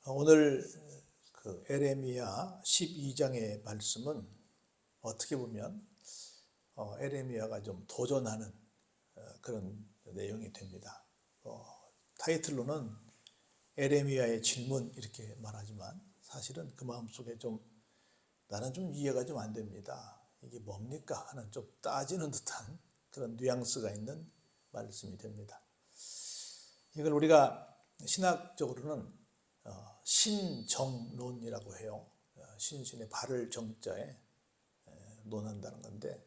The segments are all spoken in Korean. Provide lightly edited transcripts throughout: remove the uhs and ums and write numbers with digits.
오늘 그 에레미야 12장의 말씀은 어떻게 보면 에레미야가 좀 도전하는 그런 내용이 됩니다. 타이틀로는 에레미야의 질문 이렇게 말하지만 사실은 그 마음속에 좀 나는 좀 이해가 좀 안 됩니다. 이게 뭡니까 하는 좀 따지는 듯한 그런 뉘앙스가 있는 말씀이 됩니다. 이걸 우리가 신학적으로는 신정론이라고 해요. 신신의 발을 정자에 논한다는 건데,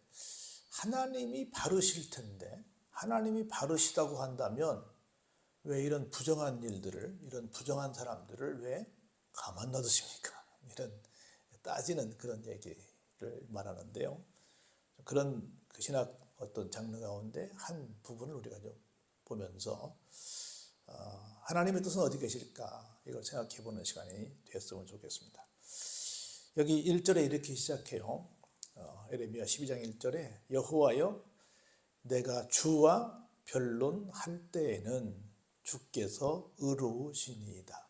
하나님이 바르실 텐데 하나님이 바르시다고 한다면 왜 이런 부정한 일들을, 이런 부정한 사람들을 왜 가만 놔두십니까? 이런 따지는 그런 얘기를 말하는데요. 그런 그 신학 어떤 장르 가운데 한 부분을 우리가 좀 보면서 하나님의 뜻은 어디 계실까? 이걸 생각해보는 시간이 됐으면 좋겠습니다. 여기 1절에 이렇게 시작해요. 에레미야 12장 1절에 여호와여 내가 주와 변론할 때에는 주께서 의로우시니이다.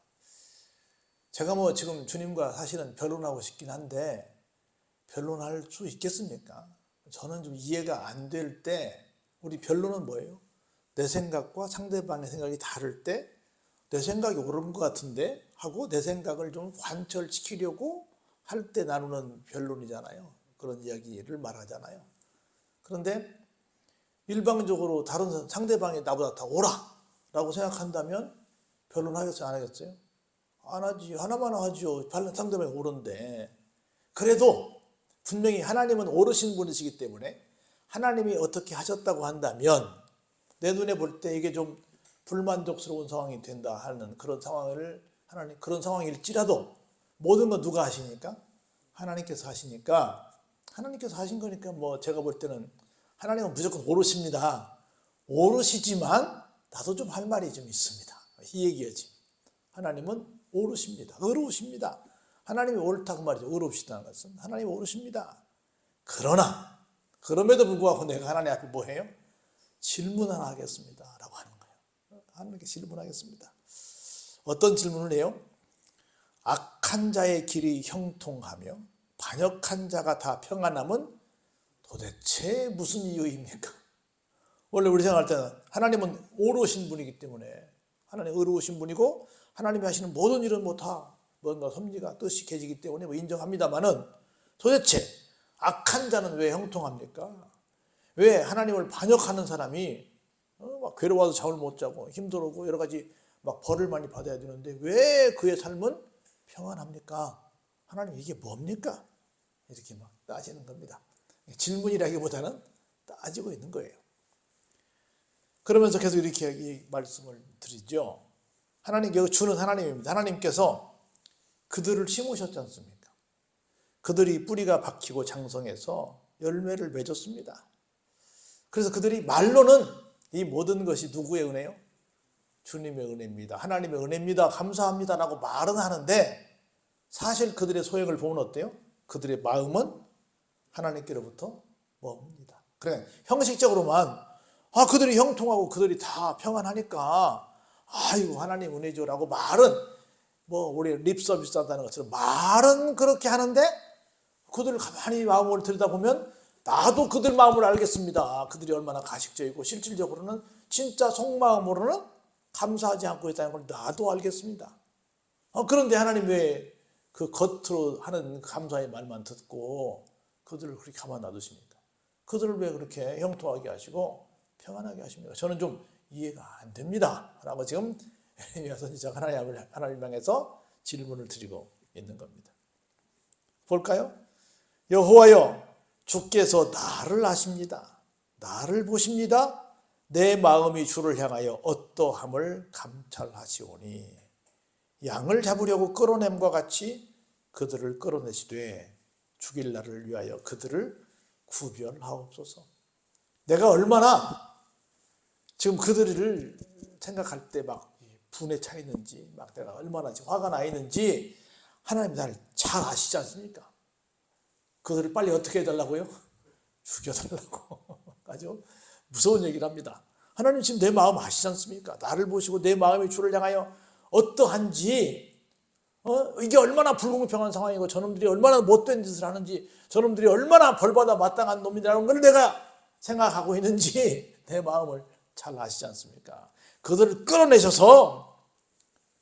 제가 지금 주님과 사실은 변론하고 싶긴 한데 변론할 수 있겠습니까? 저는 좀 이해가 안 될 때 우리 변론은 뭐예요? 내 생각과 상대방의 생각이 다를 때 내 생각이 옳은 것 같은데 하고 내 생각을 좀 관철시키려고 할 때 나누는 변론이잖아요. 그런 이야기를 말하잖아요. 그런데 일방적으로 다른 상대방이 나보다 더 옳아 라고 생각한다면 변론하겠어요? 안 하겠어요? 안 하지. 하나만 하죠. 상대방이 옳은데. 그래도 분명히 하나님은 옳으신 분이시기 때문에 하나님이 어떻게 하셨다고 한다면 내 눈에 볼 때 이게 좀 불만족스러운 상황이 된다 하는 그런 상황을 그런 상황일지라도 모든 건 누가 하시니까? 하나님께서 하시니까, 하나님께서 하신 거니까 제가 볼 때는 하나님은 무조건 옳으십니다. 옳으시지만 나도 좀 할 말이 좀 있습니다. 이 얘기야지. 하나님은 옳으십니다. 의로우십니다. 하나님이 옳다고 말이죠. 의로우시다는 것은 하나님이 옳으십니다. 그럼에도 불구하고 내가 하나님 앞에 뭐 해요? 질문 하나 하겠습니다 라고 하는 거예요. 하나님께 질문하겠습니다. 어떤 질문을 해요? 악한 자의 길이 형통하며 반역한 자가 다 평안함은 도대체 무슨 이유입니까? 원래 우리 생각할 때는 하나님은 옳으신 분이기 때문에, 하나님 의로우신 분이고 하나님이 하시는 모든 일은 다 뭔가 섭리가 뜻이 계시기 때문에 인정합니다만은, 도대체 악한 자는 왜 형통합니까? 왜 하나님을 반역하는 사람이 막 괴로워서 잠을 못 자고 힘들고 여러 가지 막 벌을 많이 받아야 되는데 왜 그의 삶은 평안합니까? 하나님 이게 뭡니까? 이렇게 막 따지는 겁니다. 질문이라기보다는 따지고 있는 거예요. 그러면서 계속 이렇게 말씀을 드리죠. 하나님, 주는 하나님입니다. 하나님께서 그들을 심으셨지 않습니까? 그들이 뿌리가 박히고 장성해서 열매를 맺었습니다. 그래서 그들이 말로는 이 모든 것이 누구의 은혜요? 주님의 은혜입니다. 하나님의 은혜입니다. 감사합니다 라고 말은 하는데 사실 그들의 소행을 보면 어때요? 그들의 마음은 하나님께로부터 멉니다. 그래, 형식적으로만 그들이 형통하고 그들이 다 평안하니까 아이고 하나님 은혜죠 라고 말은 우리 립서비스 한다는 것처럼 말은 그렇게 하는데 그들을 가만히 마음을 들여다보면 나도 그들 마음을 알겠습니다. 그들이 얼마나 가식적이고 실질적으로는 진짜 속마음으로는 감사하지 않고 있다는 걸 나도 알겠습니다. 그런데 하나님 왜 그 겉으로 하는 감사의 말만 듣고 그들을 그렇게 가만 놔두십니까? 그들을 왜 그렇게 형통하게 하시고 평안하게 하십니까? 저는 좀 이해가 안 됩니다 라고 지금 에레미야 선지자가 하나님 향해서 질문을 드리고 있는 겁니다. 볼까요? 여호와여 주께서 나를 아십니다. 나를 보십니다. 내 마음이 주를 향하여 어떠함을 감찰하시오니 양을 잡으려고 끌어냄과 같이 그들을 끌어내시되 죽일 날을 위하여 그들을 구별하옵소서. 내가 얼마나 지금 그들을 생각할 때 막 분에 차 있는지, 막 내가 얼마나 지금 화가 나 있는지 하나님 나를 잘 아시지 않습니까? 그들을 빨리 어떻게 해달라고요? 죽여달라고. 아주 무서운 얘기를 합니다. 하나님 지금 내 마음 아시지 않습니까? 나를 보시고 내 마음이 주를 향하여 어떠한지 이게 얼마나 불공평한 상황이고 저놈들이 얼마나 못된 짓을 하는지, 저놈들이 얼마나 벌받아 마땅한 놈이라는 걸 내가 생각하고 있는지 내 마음을 잘 아시지 않습니까? 그들을 끌어내셔서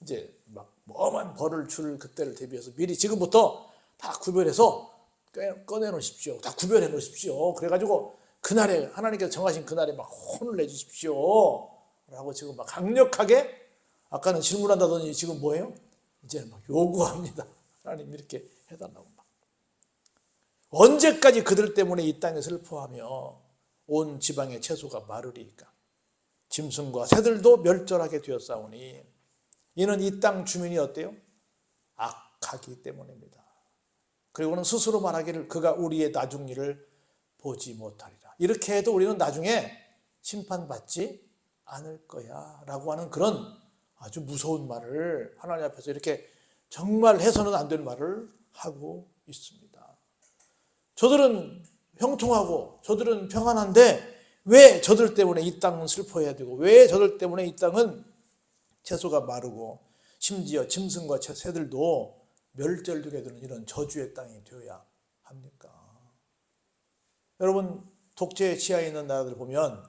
이제 막 뭐만 벌을 줄 그때를 대비해서 미리 지금부터 다 구별해서 꺼내 놓으십시오. 다 구별해 놓으십시오. 그래가지고 그날에 하나님께서 정하신 그날에 막 혼을 내주십시오 라고 지금 막 강력하게, 아까는 질문한다더니 지금 뭐예요? 이제 막 요구합니다. 하나님 이렇게 해달라고. 막 언제까지 그들 때문에 이 땅에 슬퍼하며 온 지방의 채소가 마르리까? 짐승과 새들도 멸절하게 되었사오니 이는 이 땅 주민이 어때요? 악하기 때문입니다. 그리고는 스스로 말하기를 그가 우리의 나중 일을 보지 못하리라. 이렇게 해도 우리는 나중에 심판받지 않을 거야 라고 하는 그런 아주 무서운 말을 하나님 앞에서 이렇게 정말 해서는 안 될 말을 하고 있습니다. 저들은 형통하고 저들은 평안한데 왜 저들 때문에 이 땅은 슬퍼해야 되고, 왜 저들 때문에 이 땅은 채소가 마르고 심지어 짐승과 새들도 멸절되게 되는 이런 저주의 땅이 되어야 합니까? 여러분, 독재 치하에 있는 나라들 보면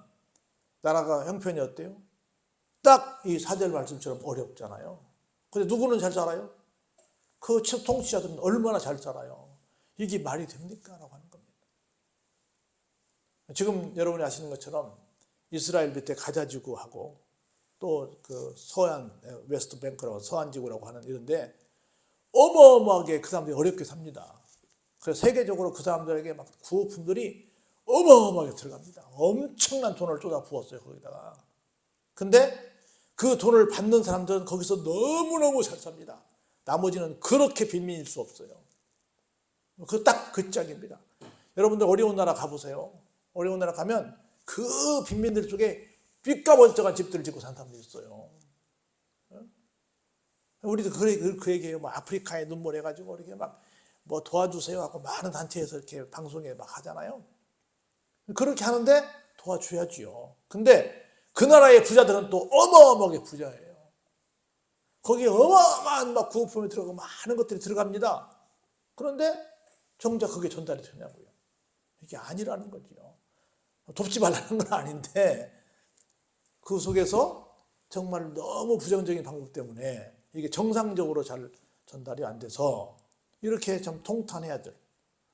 나라가 형편이 어때요? 딱 이 4절 말씀처럼 어렵잖아요. 근데 누구는 잘 살아요? 그 통치자들은 얼마나 잘 살아요. 이게 말이 됩니까? 라고 하는 겁니다. 지금 여러분이 아시는 것처럼 이스라엘 밑에 가자지구하고 또 그 서안 웨스트 뱅크라고 서안지구라고 하는 이런데 어마어마하게 그 사람들이 어렵게 삽니다. 그래서 세계적으로 그 사람들에게 막 구호품들이 어마어마하게 들어갑니다. 엄청난 돈을 쏟아 부었어요, 거기다가. 근데 그 돈을 받는 사람들은 거기서 너무너무 잘 삽니다. 나머지는 그렇게 빈민일 수 없어요. 딱 그 짝입니다. 여러분들 어려운 나라 가보세요. 어려운 나라 가면 그 빈민들 속에 삐까번쩍한 집들을 짓고 사는 사람들이 있어요. 우리도 그 얘기해요. 뭐 아프리카에 눈물 해가지고 이렇게 막 뭐 도와주세요 하고 많은 단체에서 이렇게 방송에 막 하잖아요. 그렇게 하는데 도와줘야지요. 근데 그 나라의 부자들은 또 어마어마하게 부자예요. 거기에 어마어마한 막 구호품이 들어가고 많은 것들이 들어갑니다. 그런데 정작 그게 전달이 되냐고요. 이게 아니라는 거죠. 돕지 말라는 건 아닌데 그 속에서 정말 너무 부정적인 방법 때문에 이게 정상적으로 잘 전달이 안 돼서 이렇게 좀 통탄해야 될,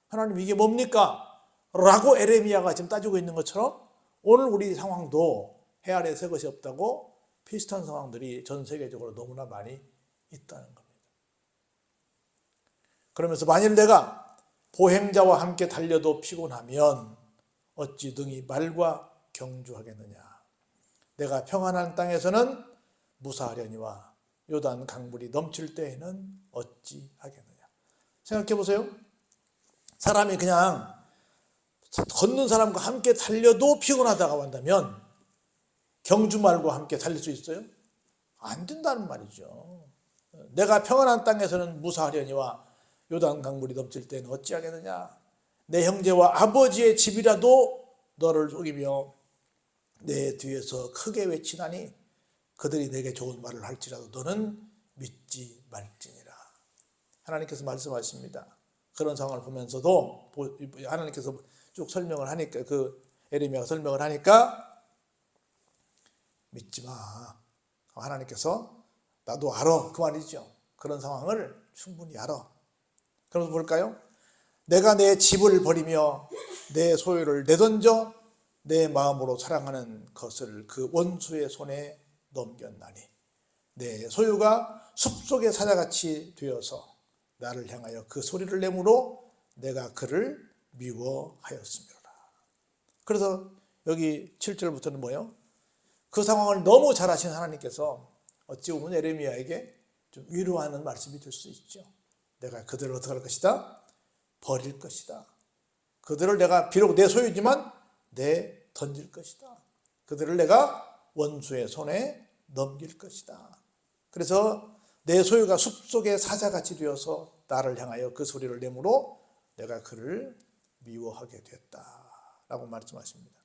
하나님 이게 뭡니까? 라고 에레미야가 지금 따지고 있는 것처럼 오늘 우리 상황도 해 아래 새 것이 없다고 비슷한 상황들이 전 세계적으로 너무나 많이 있다는 겁니다. 그러면서 만일 내가 보행자와 함께 달려도 피곤하면 어찌 능히 말과 경주하겠느냐. 내가 평안한 땅에서는 무사하려니와 요단 강물이 넘칠 때에는 어찌 하겠느냐. 생각해 보세요. 사람이 그냥 걷는 사람과 함께 달려도 피곤하다고 한다면 경주말과 함께 달릴 수 있어요? 안 된다는 말이죠. 내가 평안한 땅에서는 무사하려니와 요단 강물이 넘칠 때는 어찌하겠느냐. 내 형제와 아버지의 집이라도 너를 속이며 내 뒤에서 크게 외치나니 그들이 내게 좋은 말을 할지라도 너는 믿지 말지니라. 하나님께서 말씀하십니다. 그런 상황을 보면서도 하나님께서 쭉 설명을 하니까, 그 에레미야가 설명을 하니까 믿지 마. 하나님께서 나도 알아, 그 말이죠. 그런 상황을 충분히 알아. 그래서 볼까요? 내가 내 집을 버리며 내 소유를 내던져 내 마음으로 사랑하는 것을 그 원수의 손에 넘겼나니 내 소유가 숲속의 사자같이 되어서 나를 향하여 그 소리를 내므로 내가 그를 미워하였습니다. 그래서 여기 7절부터는 뭐예요? 그 상황을 너무 잘 아신 하나님께서 어찌 보면 에레미야에게 좀 위로하는 말씀이 될 수 있죠. 내가 그들을 어떻게 할 것이다? 버릴 것이다. 그들을 내가 비록 내 소유지만 내 던질 것이다. 그들을 내가 원수의 손에 넘길 것이다. 그래서 내 소유가 숲속의 사자같이 되어서 나를 향하여 그 소리를 내므로 내가 그를 미워하게 됐다라고 말씀하십니다.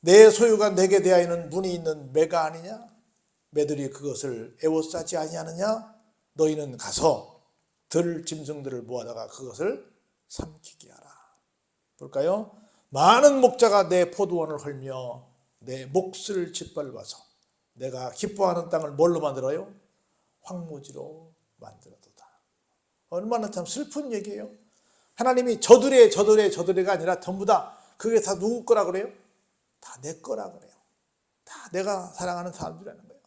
내 소유가 내게 대하여는 문이 있는 매가 아니냐? 매들이 그것을 애워싸지 아니하느냐? 너희는 가서 들 짐승들을 모아다가 그것을 삼키게 하라. 볼까요? 많은 목자가 내 포도원을 헐며 내 몫을 짓밟아서 내가 기뻐하는 땅을 뭘로 만들어요? 황무지로 만들어도다. 얼마나 참 슬픈 얘기예요. 하나님이 저들의가 아니라 전부 다 그게 다 누구 거라 그래요? 다 내 거라 그래요. 다 내가 사랑하는 사람들이라는 거예요.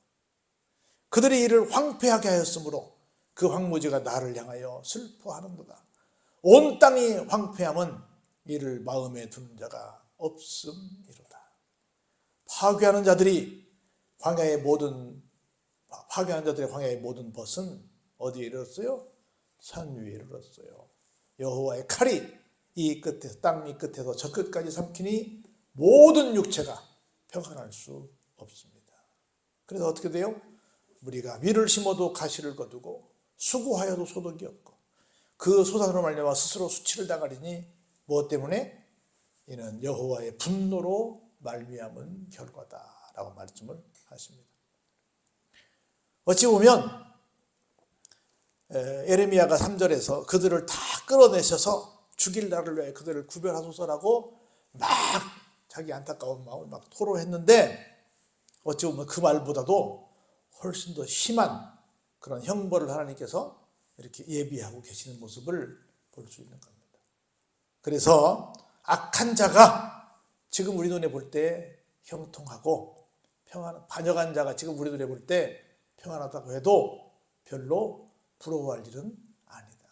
그들이 이를 황폐하게 하였으므로 그 황무지가 나를 향하여 슬퍼하는도다. 온 땅이 황폐함은 이를 마음에 두는 자가 없음이로다. 파괴하는 자들의 광야의 모든 벗은 어디에 이르렀어요? 산 위에 이르렀어요. 여호와의 칼이 땅 이 끝에서 저 끝까지 삼키니 모든 육체가 평안할 수 없습니다. 그래서 어떻게 돼요? 우리가 밀을 심어도 가시를 거두고 수고하여도 소득이 없고 그 소산으로 말미암아 스스로 수치를 당하리니 무엇 때문에? 이는 여호와의 분노로 말미암은 결과다라고 말씀을 하십니다. 어찌 보면 예레미야가 3절에서 그들을 다 끌어내셔서 죽일 날을 위해 그들을 구별하소서라고 막 자기 안타까운 마음을 막 토로했는데 어찌 보면 그 말보다도 훨씬 더 심한 그런 형벌을 하나님께서 이렇게 예비하고 계시는 모습을 볼 수 있는 겁니다. 그래서 악한 자가 지금 우리 눈에 볼 때 형통하고 반역한 자가 지금 우리 눈에 볼 때 평안하다고 해도 별로 부러워할 일은 아니다.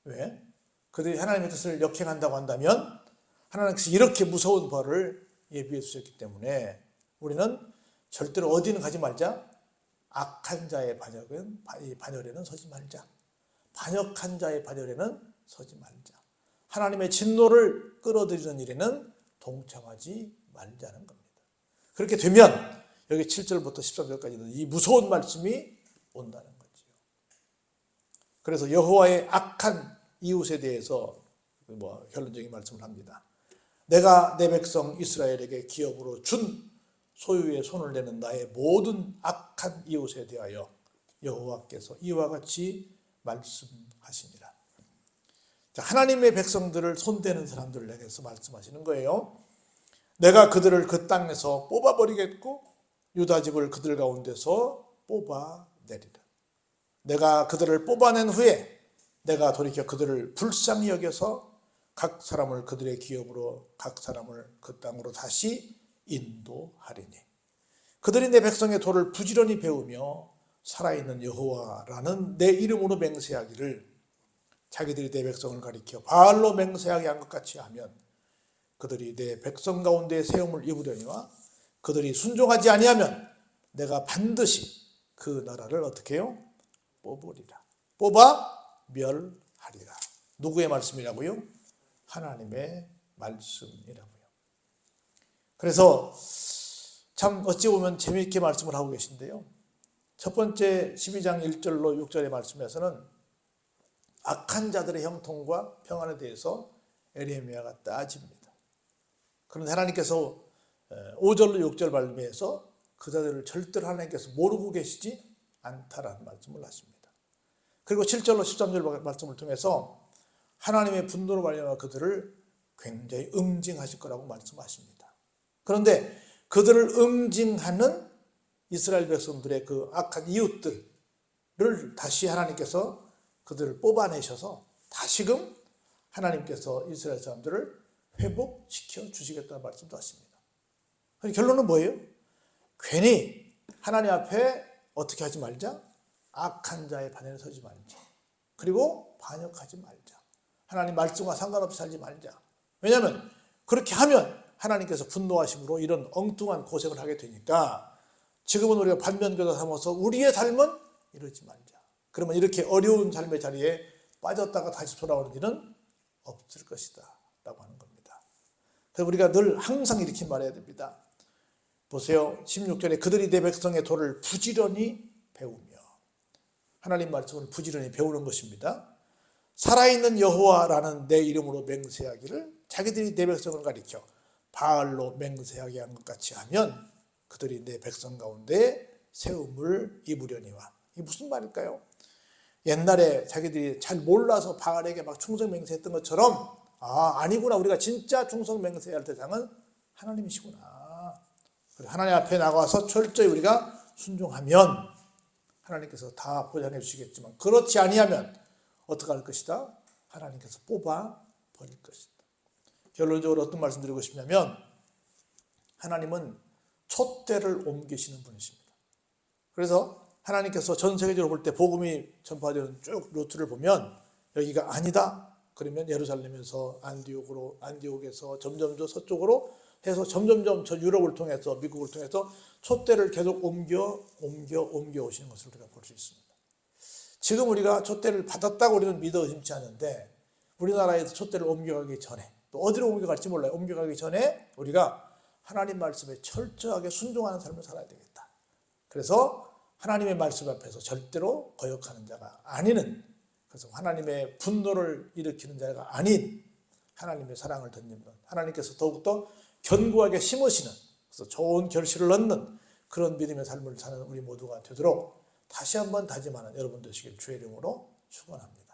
왜? 그들이 하나님의 뜻을 역행한다고 한다면 하나님께서 이렇게 무서운 벌을 예비해 주셨기 때문에 우리는 절대로 어디는 가지 말자. 악한 자의 반열에는 서지 말자. 반역한 자의 반열에는 서지 말자. 하나님의 진노를 끌어들이는 일에는 동참하지 말자는 겁니다. 그렇게 되면 여기 7절부터 13절까지는 이 무서운 말씀이 온다는 거죠. 그래서 여호와의 악한 이웃에 대해서 결론적인 말씀을 합니다. 내가 내 백성 이스라엘에게 기업으로 준 소유의 손을 내는 나의 모든 악한 이웃에 대하여 여호와께서 이와 같이 말씀하시니라. 하나님의 백성들을 손대는 사람들을 향해서 말씀하시는 거예요. 내가 그들을 그 땅에서 뽑아버리겠고 유다 집을 그들 가운데서 뽑아내리라. 내가 그들을 뽑아낸 후에 내가 돌이켜 그들을 불쌍히 여겨서 각 사람을 그들의 기업으로 각 사람을 그 땅으로 다시 인도하리니 그들이 내 백성의 도를 부지런히 배우며 살아있는 여호와라는 내 이름으로 맹세하기를 자기들이 내 백성을 가리켜 바알로 맹세하게 한 것 같이 하면 그들이 내 백성 가운데 세움을 입으려니와 그들이 순종하지 아니하면 내가 반드시 그 나라를 어떻게 해요? 뽑으리라. 뽑아 멸하리라. 누구의 말씀이라고요? 하나님의 말씀이라고요. 그래서 참 어찌 보면 재미있게 말씀을 하고 계신데요. 첫 번째 12장 1절로 6절의 말씀에서는 악한 자들의 형통과 평안에 대해서 예레미야가 따집니다. 그런데 하나님께서 5절로 6절 말씀에서 그 자들을 절대로 하나님께서 모르고 계시지 않다라는 말씀을 하십니다. 그리고 7절로 13절 말씀을 통해서 하나님의 분노로 말미암아 그들을 굉장히 응징하실 거라고 말씀하십니다. 그런데 그들을 응징하는 이스라엘 백성들의 그 악한 이웃들을 다시 하나님께서 그들을 뽑아내셔서 다시금 하나님께서 이스라엘 사람들을 회복시켜 주시겠다는 말씀도 하십니다. 결론은 뭐예요? 괜히 하나님 앞에 어떻게 하지 말자? 악한 자의 반열에 서지 말자. 그리고 반역하지 말자. 하나님 말씀과 상관없이 살지 말자. 왜냐하면 그렇게 하면 하나님께서 분노하심으로 이런 엉뚱한 고생을 하게 되니까 지금은 우리가 반면교사 삼아서 우리의 삶은 이러지 말자. 그러면 이렇게 어려운 삶의 자리에 빠졌다가 다시 돌아오는 일은 없을 것이다 라고 하는 겁니다. 그래서 우리가 늘 항상 이렇게 말해야 됩니다. 보세요. 16절에 그들이 내 백성의 도를 부지런히 배우며 하나님 말씀을 부지런히 배우는 것입니다. 살아있는 여호와라는 내 이름으로 맹세하기를 자기들이 내 백성을 가리켜 바알로 맹세하게 한 것 같이 하면 그들이 내 백성 가운데 세움을 입으려니와. 이게 무슨 말일까요? 옛날에 자기들이 잘 몰라서 바알에게 막 충성맹세했던 것처럼 아니구나, 우리가 진짜 충성맹세해야 할 대상은 하나님이시구나. 하나님 앞에 나가서 철저히 우리가 순종하면 하나님께서 다 보장해 주시겠지만, 그렇지 아니하면 어떻게 할 것이다? 하나님께서 뽑아 버릴 것이다. 결론적으로 어떤 말씀 드리고 싶냐면, 하나님은 촛대를 옮기시는 분이십니다. 그래서 하나님께서 전 세계적으로 볼 때 복음이 전파되는 쭉 루트를 보면, 여기가 아니다 그러면 예루살렘에서 안디옥에서 점점 서쪽으로 해서 점점점 저 유럽을 통해서 미국을 통해서 촛대를 계속 옮겨 오시는 것을 우리가 볼 수 있습니다. 지금 우리가 촛대를 받았다고 우리는 믿어 의심치 않는데, 우리나라에서 촛대를 옮겨가기 전에, 또 어디로 옮겨갈지 몰라요. 옮겨가기 전에 우리가 하나님 말씀에 철저하게 순종하는 삶을 살아야 되겠다. 그래서 하나님의 말씀 앞에서 절대로 거역하는 자가 아니는, 그래서 하나님의 분노를 일으키는 자가 아닌 하나님의 사랑을 덧입는, 하나님께서 더욱더 견고하게 심으시는, 그래서 좋은 결실을 얻는 그런 믿음의 삶을 사는 우리 모두가 되도록 다시 한번 다짐하는 여러분 되시길 주의 이름으로 축원합니다.